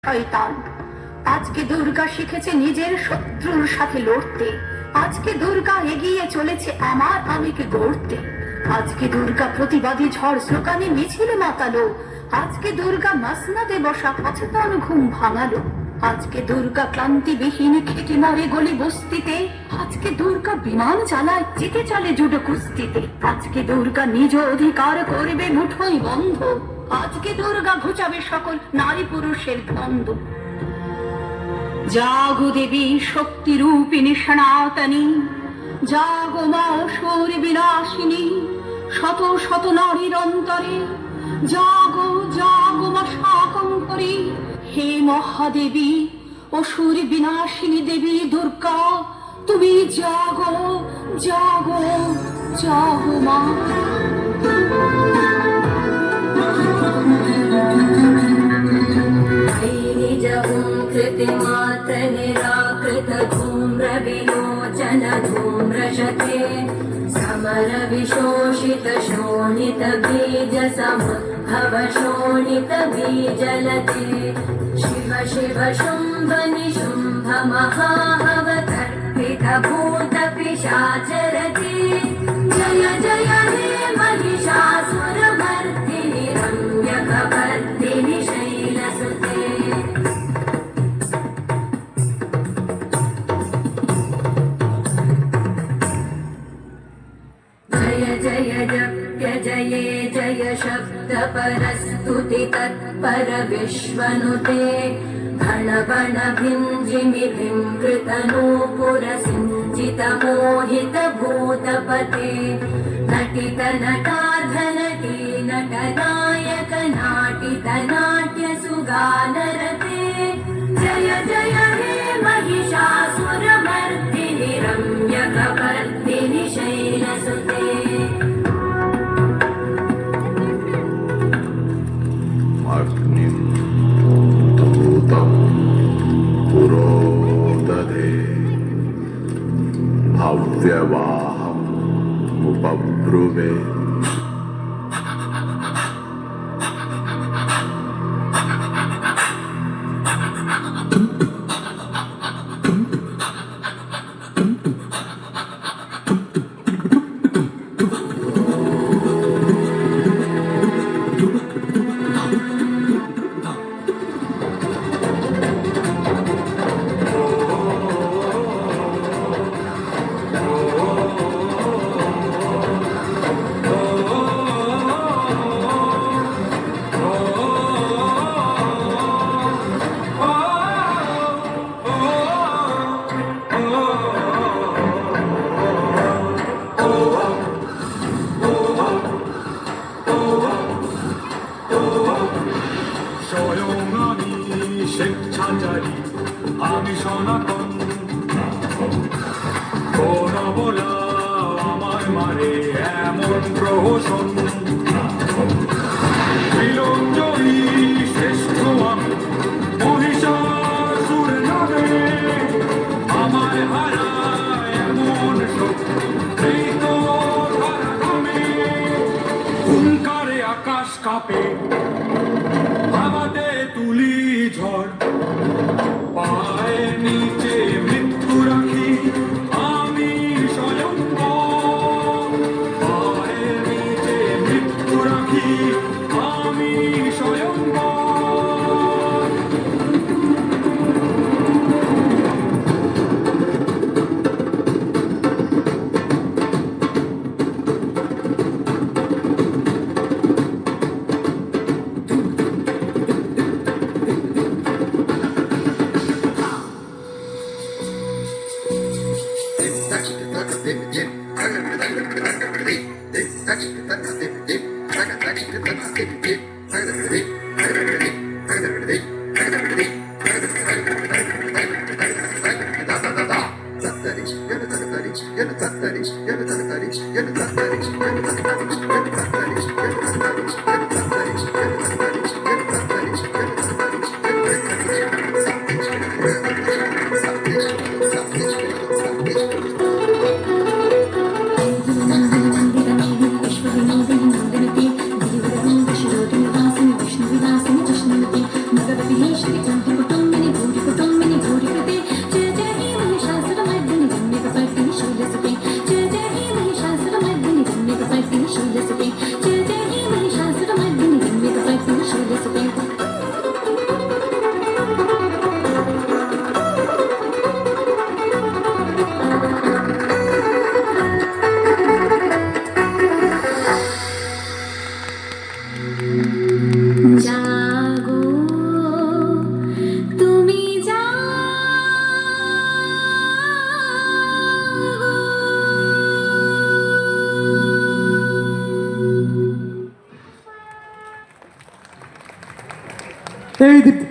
শয়তান। আজকে দুর্গা শিখেছে নিজের শত্রুর সাথে লড়তে। আজকে দুর্গা এগিয়ে চলেছে আমার আমিকে গড়তে। আজকে দুর্গা প্রতিবাদী ঝড় স্লোগানে মিছিলে মাতালো। আজকে দুর্গা মাসনাদে বসা সচেতন ঘুম ভাঙালো। আজকে দুর্গা ক্লান্তিবিহীন খেটে মরে গলি বস্তিতে। আজকে দুর্গা বিমান চালায় জিতে চলে জুডো কুস্তিতে। আজকে দুর্গা নিজ অধিকার করবে মুঠোই বন্ধ। আজকে দুর্গা ঘুচাবে সকল নারী পুরুষের দ্বন্দ্ব। জাগো দেবী শক্তি রূপিণী সনাতনী, জাগো মা অসুর বিনাশিনী শত শত নারীর অন্তরে। জাগো জাগো মা শাকম্ভরী, হে মহাদেবী অসুর বিনাশিনী দেবী দুর্গা, তুমি জাগো জাগো জাগো মা। कृतिमात्र निराकृत धूम्र विलोचन धूम्रशते, समर विशोषित शोणित बीज समुद्भव शोणित बीजलते। शिव शिव शुम्भ निशुम्भ महाहव तर्पित भूत पिशाचरते। जय जय हे महिषासुरमर्दिनि रम्यकवर्दिनि शैलसुते। जय जप्य जये जय शब्द परस्तुति तत्पर विश्वनुते। घन बण भिञ्जिमि भिङ्कृत नूपुर सिञ्चित मोहित भूतपते। नटित नटार्धनटी नटनायक नाटित नाट्य सुगानरते। जय जय हे महिषासुरमर्दिनि रम्यकवर्दिनि शैलसुते। अग्निं दूतं पुरोदधे, हव्यवाहमुपब्रुवे। স্বেচ্ছাচারী আমি সনাতন, কোন বলা আমায় মারে এমন প্রহসন। বিলঞ্জয়ী শ্রেষ্ঠ আমি মহিষাসুর নামে, আমায় হারায় এমন শক্তি তো ধারা নামে। হুঙ্কারে আকাশ কাঁপে আমাদের তুলি ঝড়, পায়ের নিচে মৃত্যু রাখি আমি স্বয়ং। পায়ের নিচে মৃত্যু এই দীপ্তি